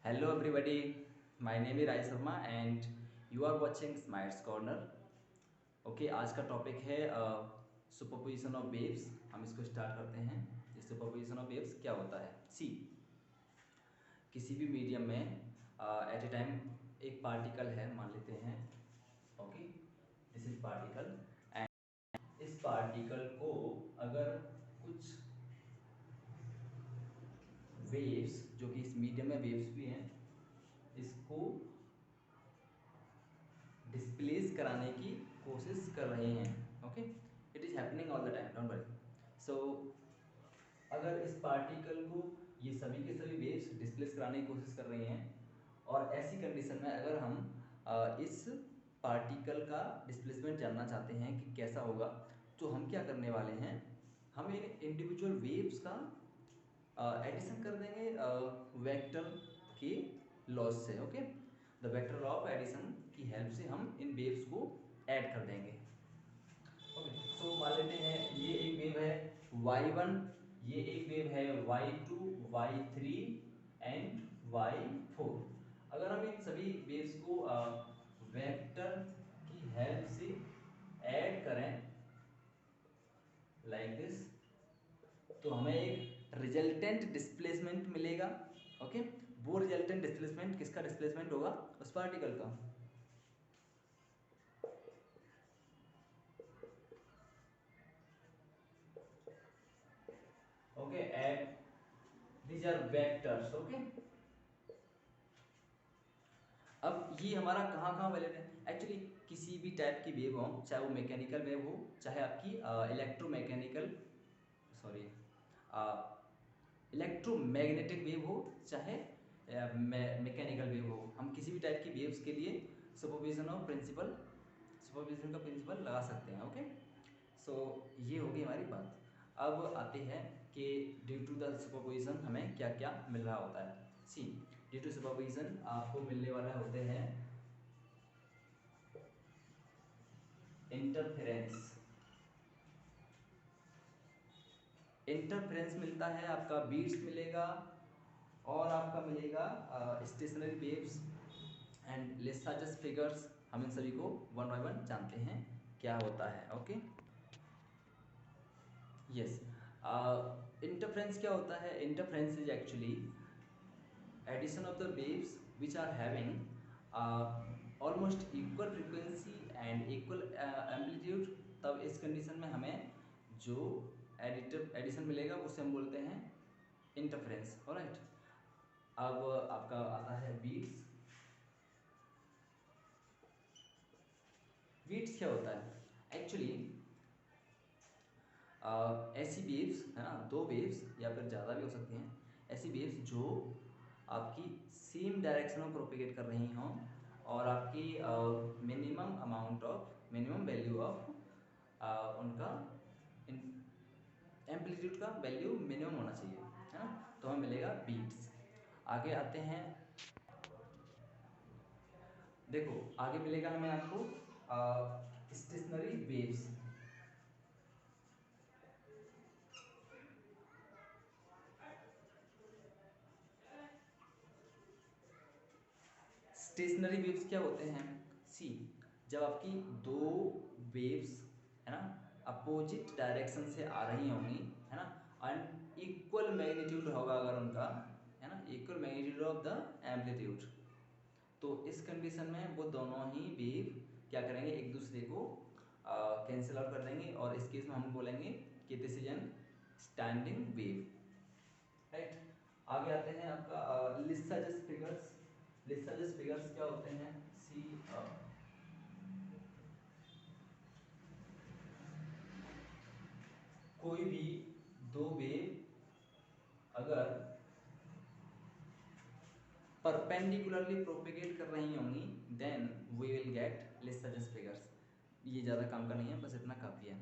Hello everybody, my name is Rai Sharma and you are watching Smiles Corner. Okay आज का topic है superposition of waves. हम इसको start करते हैं। ये सुपरपोजिशन ऑफ वेव्स क्या होता है? सी, किसी भी मीडियम में एट ए टाइम एक पार्टिकल है, मान लेते हैं। Okay, this is particle and इस पार्टिकल को अगर कुछ वेव्स, जो कि इस मीडियम में वेव्स भी हैं, इसको डिस्प्लेस कराने की कोशिश कर रहे हैं। Okay, it is happening all the time, don't worry. So अगर इस पार्टिकल को ये सभी के सभी वेव्स डिस्प्लेस कराने की कोशिश कर रही हैं और ऐसी कंडीशन में अगर हम इस पार्टिकल का डिस्प्लेसमेंट जानना चाहते हैं कि कैसा होगा, तो हम क्या करने वाले हैं, हम इन इंडिविजुअल वेव्स का एडिशन कर देंगे वेक्टर के लॉज से। Okay, the vector law of addition की हेल्प से हम इन वेव्स को ऐड कर देंगे। ओके, सो मान लेते हैं ये एक वेव है y1, ये एक वेव है y2, y3 एंड y4। अगर हम इन सभी वेव्स को वेक्टर की हेल्प से ऐड करें लाइक दिस, तो हमें एक रिजल्टेंट डिस्प्लेसमेंट मिलेगा। ओके, वो रिजल्टेंट डिस्प्लेसमेंट किसका डिस्प्लेसमेंट होगा? उस पार्टिकल का। Okay, and these are vectors। Okay, अब ये हमारा कहाँ कहाँ वैलिड है? एक्चुअली किसी भी टाइप की वेव हो, चाहे वो मैकेनिकल वेव हो, चाहे आपकी इलेक्ट्रोमैकेनिकल सॉरी इलेक्ट्रोमैग्नेटिक वेव हो, चाहे मैकेनिकल वेव हो, हम किसी भी टाइप की वेव्स के लिए सुपरपोजिशन का प्रिंसिपल लगा सकते हैं। ओके, सो ये होगी हमारी बात। अब आते हैं कि ड्यू टू द सुपरपोजिशन हमें क्या क्या मिल रहा होता है। सी, ड्यू टू सुपरपोजिशन आपको मिलने वाला होते हैं इंटरफेरेंस। इंटरफेरेंस मिलता है, आपका बीट्स मिलेगा और आपका मिलेगा स्टेशनरी वेव्स एंड लेसार्जेस फिगर्स। हम इन सभी को वन बाय वन जानते हैं क्या होता है। ओके, यस, इंटरफेरेंस क्या होता है? Interference is actually addition of the waves which are having almost equal frequency and equal amplitude. तब इस कंडीशन में हमें जो एडिशन मिलेगा उसे हम बोलते हैं इंटरफेरेंस। ऑलराइट, अब आपका आता है बीट्स। बीट्स क्या होता है? एक्चुअली ऐसी वेव्स है ना, दो वेव्स या फिर ज़्यादा भी हो सकती हैं, ऐसी वेव्स जो आपकी सेम डायरेक्शन में प्रोपेगेट कर रही हों और आपकी मिनिमम वैल्यू ऑफ उनका एम्पलीट्यूड का वैल्यू मिनिमम होना चाहिए, है ना, तो हमें मिलेगा बीट्स। आगे आते हैं, देखो आगे मिलेगा हमें आपको स्टेशनरी वेव्स। स्टेशनरी वेव्स क्या होते हैं? सी, जब आपकी दो वेव्स है ना अपोजिट डायरेक्शन से आ रही होंगी, है ना, एंड इक्वल मैग्नीट्यूड होगा अगर उनका, है ना, equal magnitude of the amplitude, तो इस कंडीशन में वो दोनों ही वेव क्या करेंगे, एक दूसरे को कैंसिल आउट कर देंगे और इस केस में हम बोलेंगे कि this is an standing wave. Right, आगे आते हैं आपका लिसाजस फिगर्स। लिसाजस फिगर्स क्या होते हैं? सी, कोई भी दो वेव अगर परपेंडिकुलरली प्रोपेगेट कर रही होंगी then we will get Lissajous figures. ये ज़्यादा काम का नहीं है, बस इतना काफ़ी है।